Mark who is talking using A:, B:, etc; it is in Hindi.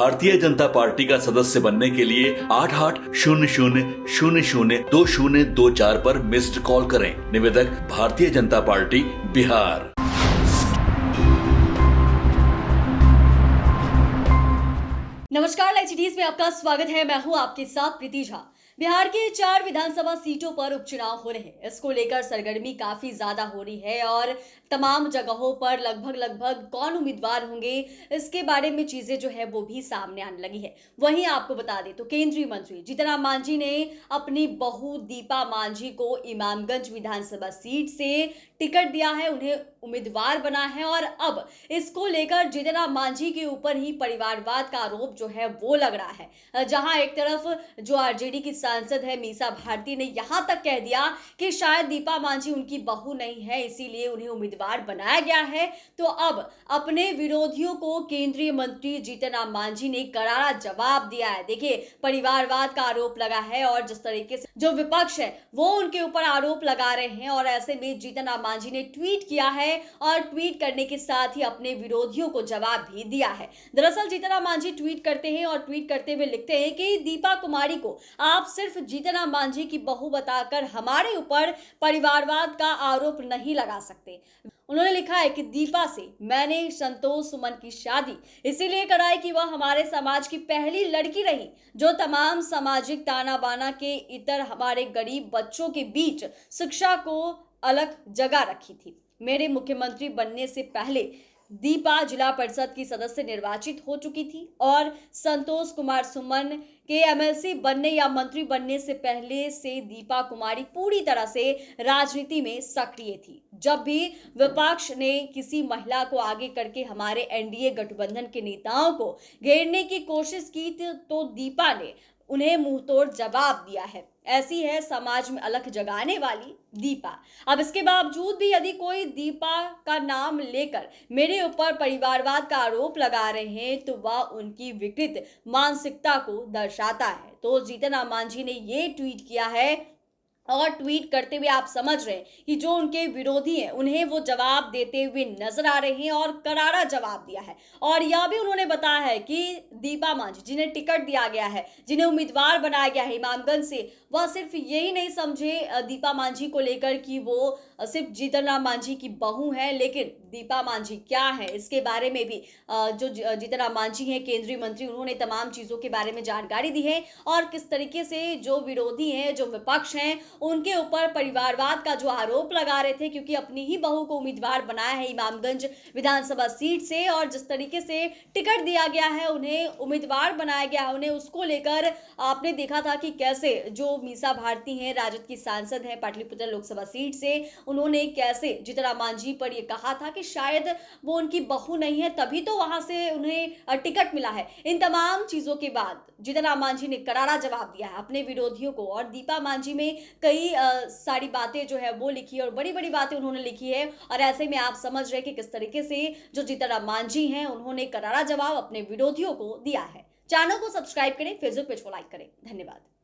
A: भारतीय जनता पार्टी का सदस्य बनने के लिए 8800002024 पर मिस्ड कॉल करें। निवेदक भारतीय जनता पार्टी बिहार।
B: नमस्कार, लाइव सिटीज में आपका स्वागत है। मैं हूं आपके साथ प्रीति झा। बिहार के 4 विधानसभा सीटों पर उपचुनाव हो रहे हैं। इसको लेकर सरगर्मी काफी ज्यादा हो रही है और तमाम जगहों पर लगभग कौन उम्मीदवार होंगे इसके बारे में चीजें जो है वो भी सामने आने लगी है। वहीं आपको बता दें तो केंद्रीय मंत्री जीतन राम मांझी ने अपनी बहू दीपा मांझी को इमामगंज विधानसभा सीट से टिकट दिया है, उन्हें उम्मीदवार बना है और अब इसको लेकर जीतन राम मांझी के ऊपर ही परिवारवाद का आरोप जो है वो लग रहा है। जहां एक तरफ जो आरजेडी की सांसद है मीसा भारती ने यहां तक कह दिया कि शायद दीपा मांझी उनकी बहू नहीं है, इसीलिए उन्हें उम्मीदवार बनाया गया है। तो अब अपने विरोधियों को केंद्रीय मंत्री जीतन राम मांझी ने करारा जवाब दिया है। देखिए, परिवारवाद का आरोप लगा है और जिस तरीके से जो विपक्ष है वो उनके ऊपर आरोप लगा रहे हैं और ऐसे में जीतन राम मांझी ने ट्वीट किया है और ट्वीट करने के साथ ही अपने विरोधियों को जवाब भी दिया है। दरअसल जीतन राम मांझी ट्वीट करते हैं और ट्वीट करते हुए लिखते हैं कि दीपा कुमारी को आप सिर्फ जीतन राम मांझी की बहू बताकर हमारे ऊपर परिवारवाद का आरोप नहीं लगा सकते। उन्होंने लिखा है कि दीपा से मैंने संतोष सुमन की शादी इसीलिए कराई कि वह हमारे समाज की पहली लड़की रही जो तमाम सामाजिक ताना बाना के इतर हमारे गरीब बच्चों के बीच शिक्षा को अलग जगह रखी थी। मेरे मुख्यमंत्री बनने से पहले दीपा जिला परिषद की सदस्य निर्वाचित हो चुकी थी और संतोष कुमार सुमन के एमएलसी बनने या मंत्री बनने से पहले से दीपा कुमारी पूरी तरह से राजनीति में सक्रिय थी। जब भी विपक्ष ने किसी महिला को आगे करके हमारे एनडीए गठबंधन के नेताओं को घेरने की कोशिश की तो दीपा ने उन्हें मुंहतोड़ जवाब दिया है। ऐसी है समाज में अलख जगाने वाली दीपा। अब इसके बावजूद भी यदि कोई दीपा का नाम लेकर मेरे ऊपर परिवारवाद का आरोप लगा रहे हैं तो वह उनकी विकृत मानसिकता को दर्शाता है। तो जीतन राम मांझी ने ये ट्वीट किया है और ट्वीट करते हुए आप समझ रहे हैं कि जो उनके विरोधी हैं उन्हें वो जवाब देते हुए नजर आ रहे हैं और करारा जवाब दिया है। और यह भी उन्होंने बताया है कि दीपा मांझी जिन्हें टिकट दिया गया है, जिन्हें उम्मीदवार बनाया गया है इमामगंज से, वह सिर्फ यही नहीं समझे दीपा मांझी को लेकर कि वो सिर्फ जीतन राम मांझी की बहू है, लेकिन दीपा मांझी क्या है इसके बारे में भी जो जीतन राम मांझी हैं केंद्रीय मंत्री, उन्होंने तमाम चीजों के बारे में जानकारी दी है और किस तरीके से जो विरोधी हैं, जो विपक्ष हैं, उनके ऊपर परिवारवाद का जो आरोप लगा रहे थे क्योंकि अपनी ही बहू को उम्मीदवार बनाया है इमामगंज विधानसभा सीट से और जिस तरीके से टिकट दिया गया है, उन्हें उम्मीदवार बनाया गया है, उन्हें उसको लेकर आपने देखा था कि कैसे जो मीसा भारती हैं, राजद की सांसद हैं पाटलिपुत्र लोकसभा सीट से, उन्होंने कैसे जीतन राम मांझी पर यह कहा था कि शायद वो उनकी बहू नहीं है तभी तो वहां से उन्हें टिकट मिला है। इन तमाम चीजों के बाद जीतन राम मांझी ने करारा जवाब दिया है अपने विरोधियों को और दीपा मांझी में कई सारी बातें जो है वो लिखी है और बड़ी बड़ी बातें उन्होंने लिखी है और ऐसे में आप समझ रहे हैं कि किस तरीके से जो जीतन राम मांझी हैं उन्होंने करारा जवाब अपने विरोधियों को दिया है। चैनल को सब्सक्राइब करें, फेसबुक पेज को लाइक करें। धन्यवाद।